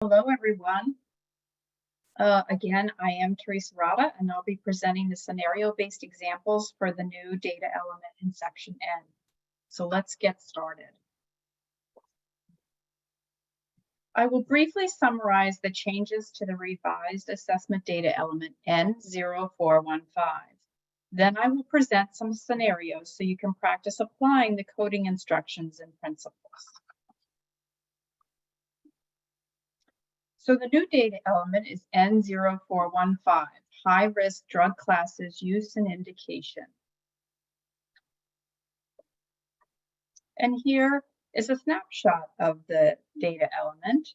Hello, everyone. Again, I am Teresa Rada, and I'll be presenting the scenario-based examples for the new data element in section N. So let's get started. I will briefly summarize the changes to the revised assessment data element N0415. Then I will present some scenarios so you can practice applying the coding instructions and principles. So the new data element is N0415, high-risk drug classes, use and indication. And here is a snapshot of the data element.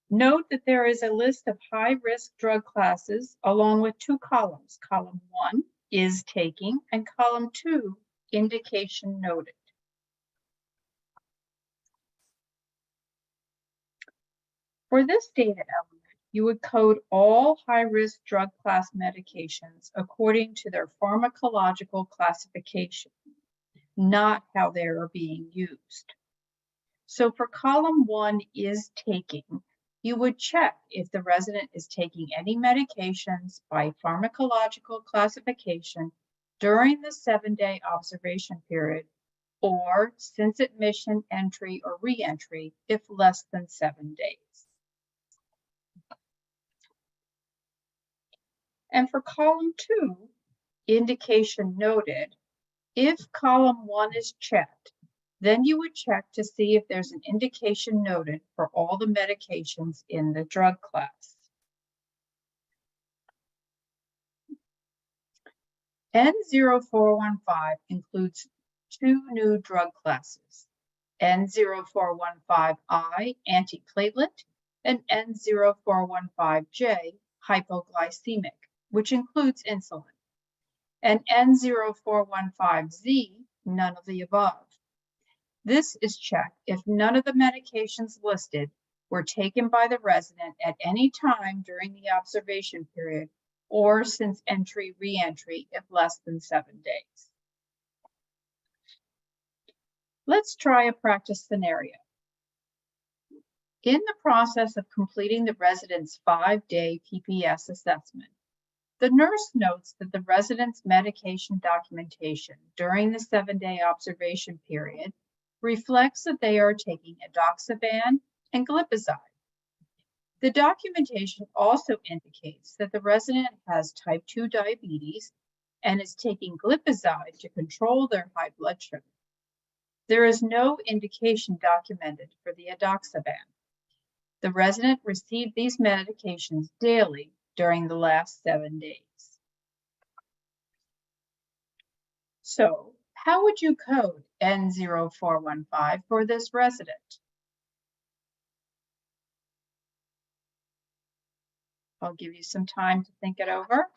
Note that there is a list of high-risk drug classes along with two columns. Column 1 is taking and column 2 indication noted. For this data element, you would code all high-risk drug class medications according to their pharmacological classification, not how they are being used. So for column 1 is taking, you would check if the resident is taking any medications by pharmacological classification during the 7-day observation period or since admission, entry, or re-entry if less than 7 days. And for column 2, indication noted, if column 1 is checked, then you would check to see if there's an indication noted for all the medications in the drug class. N0415 includes two new drug classes, N0415I, antiplatelet, and N0415J, hypoglycemic, which includes insulin, and N0415Z, none of the above. This is checked if none of the medications listed were taken by the resident at any time during the observation period or since entry, re-entry if less than 7 days. Let's try a practice scenario. In the process of completing the resident's 5-day PPS assessment, the nurse notes that the resident's medication documentation during the 7-day observation period reflects that they are taking edoxaban and glipizide. The documentation also indicates that the resident has type 2 diabetes and is taking glipizide to control their high blood sugar. There is no indication documented for the edoxaban. The resident received these medications daily during the last 7 days. So, how would you code N0415 for this resident? I'll give you some time to think it over.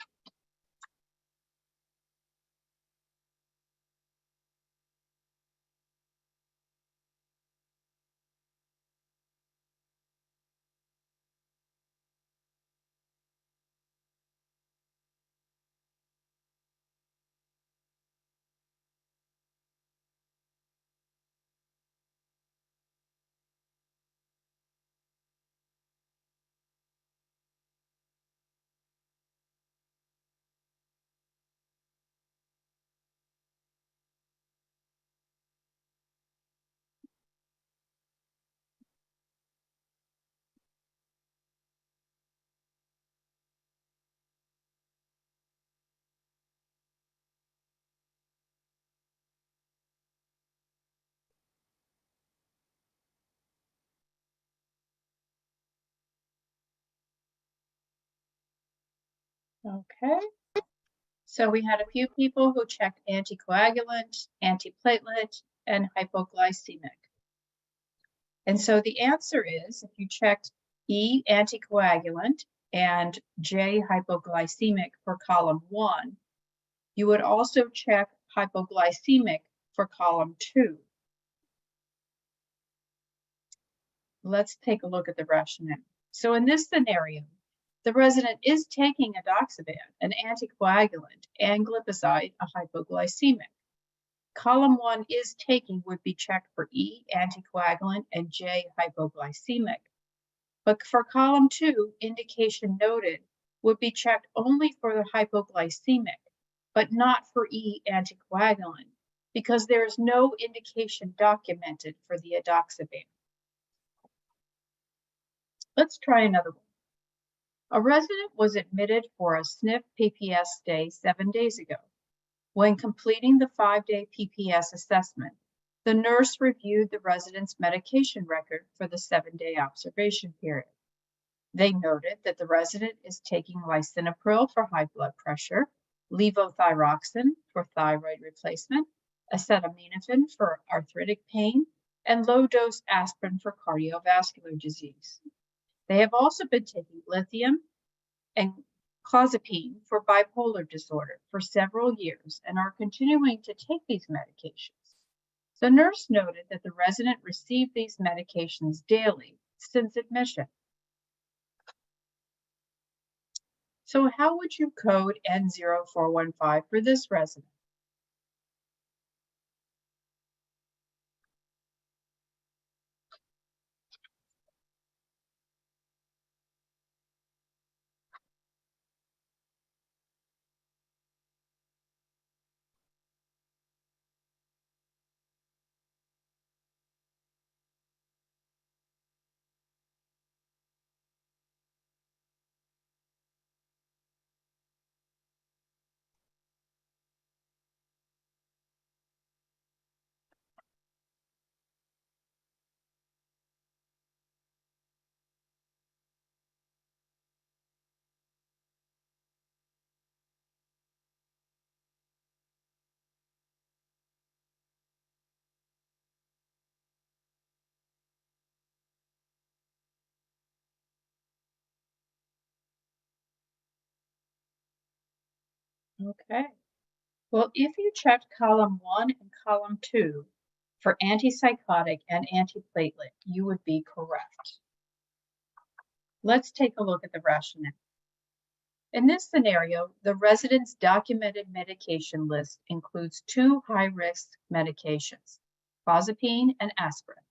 Okay. So we had a few people who checked anticoagulant, antiplatelet, and hypoglycemic. And so the answer is, if you checked E, anticoagulant, and J, hypoglycemic for column 1, you would also check hypoglycemic for column 2. Let's take a look at the rationale. So in this scenario, the resident is taking edoxaban, an anticoagulant, and glipizide, a hypoglycemic. Column 1 is taking would be checked for E, anticoagulant, and J, hypoglycemic. But for column 2, indication noted would be checked only for the hypoglycemic, but not for E anticoagulant, because there is no indication documented for the edoxaban. Let's try another one. A resident was admitted for a SNF PPS day 7 days ago. When completing the 5-day PPS assessment, the nurse reviewed the resident's medication record for the 7-day observation period. They noted that the resident is taking lisinopril for high blood pressure, levothyroxine for thyroid replacement, acetaminophen for arthritic pain, and low-dose aspirin for cardiovascular disease. They have also been taking lithium and clozapine for bipolar disorder for several years and are continuing to take these medications. The nurse noted that the resident received these medications daily since admission. So how would you code N0415 for this resident? Okay. Well, if you checked column 1 and column 2 for antipsychotic and antiplatelet, you would be correct. Let's take a look at the rationale. In this scenario, the resident's documented medication list includes 2 high-risk medications, clozapine and aspirin.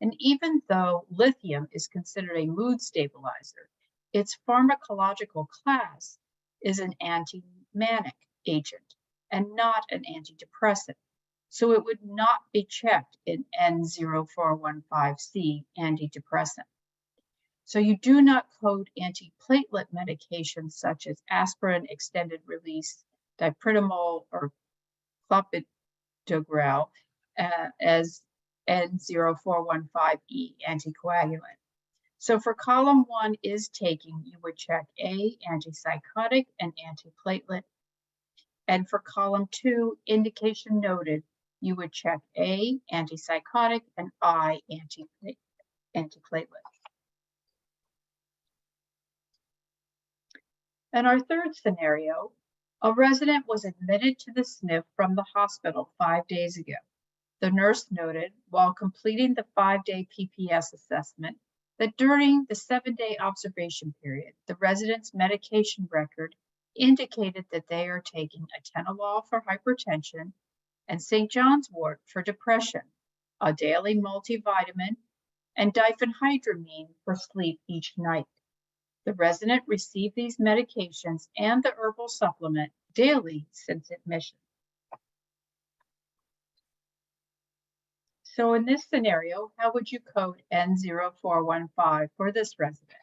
And even though lithium is considered a mood stabilizer, its pharmacological class is an anti-manic agent and not an antidepressant. So it would not be checked in N0415C antidepressant. So you do not code antiplatelet medications such as aspirin, extended release, dipridamole, or clopidogrel as N0415E anticoagulant. So for column 1 is taking, you would check A, antipsychotic and antiplatelet. And for column 2, indication noted, you would check A, antipsychotic, and I, antiplatelet. In our third scenario, a resident was admitted to the SNF from the hospital 5 days ago. The nurse noted, while completing the 5-day PPS assessment, that during the 7-day observation period, the resident's medication record indicated that they are taking atenolol for hypertension and St. John's wort for depression, a daily multivitamin, and diphenhydramine for sleep each night. The resident received these medications and the herbal supplement daily since admission. So in this scenario, how would you code N0415 for this resident?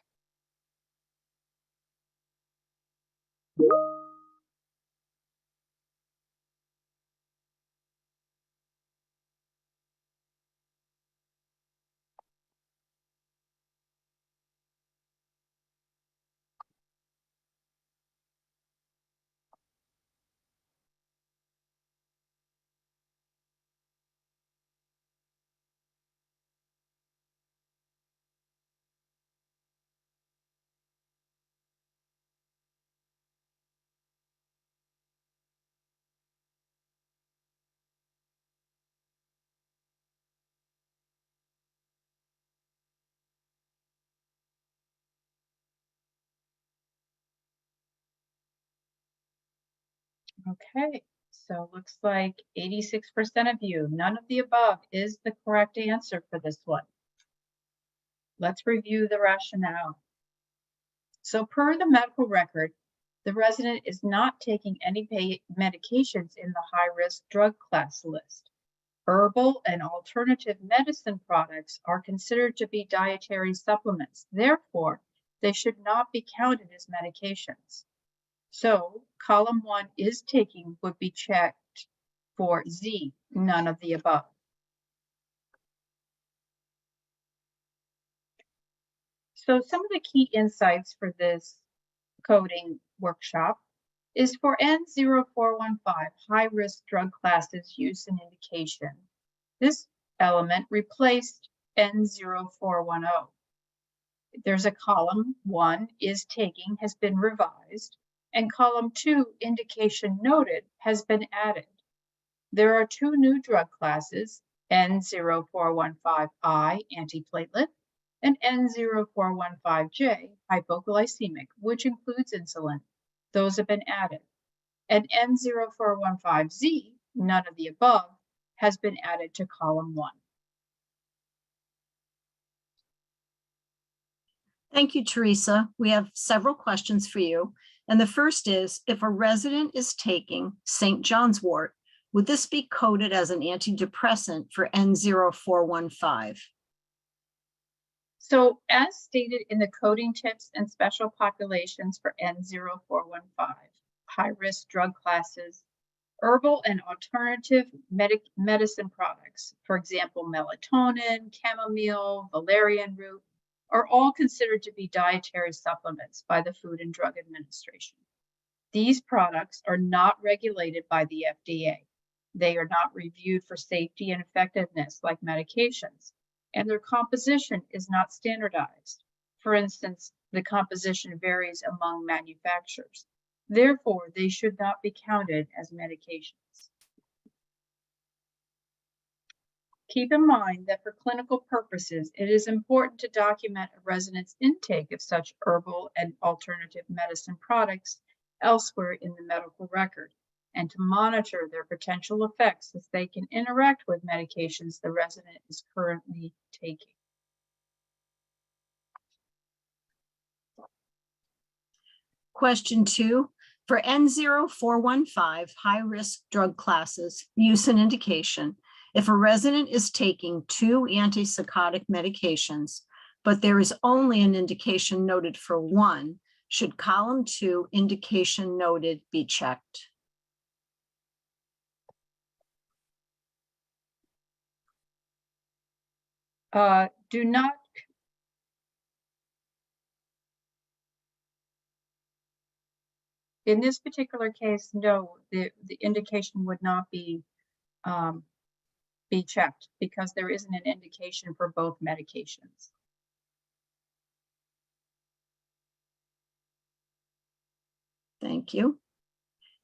Okay, so looks like 86% of you, none of the above is the correct answer for this one. Let's review the rationale. So per the medical record, the resident is not taking any medications in the high-risk drug class list. Herbal and alternative medicine products are considered to be dietary supplements. Therefore, they should not be counted as medications. So column 1 is taking would be checked for Z, none of the above. So some of the key insights for this coding workshop is for N0415, high-risk drug classes, use and indication. This element replaced N0410. There's a column 1 is taking has been revised, and column 2 indication noted has been added. There are 2 new drug classes, N0415I, antiplatelet, and N0415J, hypoglycemic, which includes insulin. Those have been added. And N0415Z, none of the above, has been added to column 1. Thank you, Teresa. We have several questions for you. And the first is, if a resident is taking St. John's wort, would this be coded as an antidepressant for N0415? So as stated in the coding tips and special populations for N0415, high-risk drug classes, herbal and alternative medicine products, for example, melatonin, chamomile, valerian root, are all considered to be dietary supplements by the Food and Drug Administration. These products are not regulated by the FDA. They are not reviewed for safety and effectiveness like medications, and their composition is not standardized. For instance, the composition varies among manufacturers. Therefore, they should not be counted as medications. Keep in mind that for clinical purposes, it is important to document a resident's intake of such herbal and alternative medicine products elsewhere in the medical record, and to monitor their potential effects as they can interact with medications the resident is currently taking. Question 2, for N0415, high-risk drug classes, use and indication, if a resident is taking 2 antipsychotic medications, but there is only an indication noted for 1, should column 2 indication noted be checked? Do not in this particular case, no, the indication would not be checked because there isn't an indication for both medications. Thank you.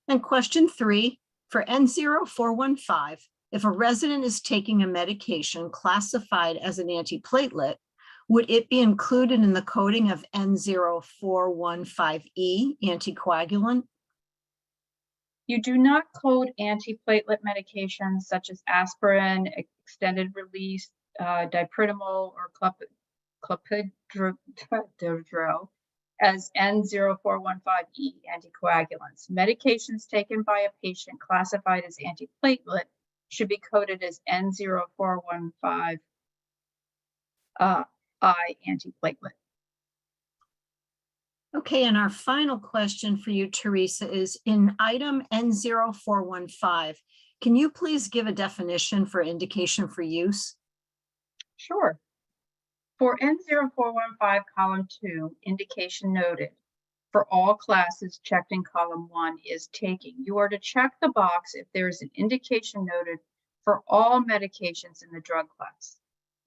And question 3, for N0415, if a resident is taking a medication classified as an antiplatelet, would it be included in the coding of N0415E, anticoagulant? You do not code antiplatelet medications such as aspirin, extended release, dipridamol, or clopidogrel as N0415E anticoagulants. Medications taken by a patient classified as antiplatelet should be coded as N0415I antiplatelet. Okay, and our final question for you, Teresa, is in item N0415, can you please give a definition for indication for use? Sure. For N0415, column 2, indication noted, for all classes checked in column 1 is taking. You are to check the box if there is an indication noted for all medications in the drug class.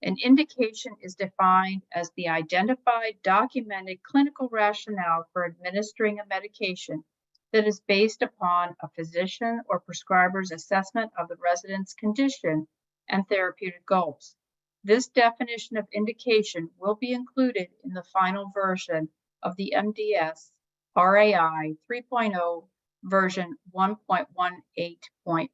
An indication is defined as the identified, documented clinical rationale for administering a medication that is based upon a physician or prescriber's assessment of the resident's condition and therapeutic goals. This definition of indication will be included in the final version of the MDS RAI 3.0 version 1.18.11.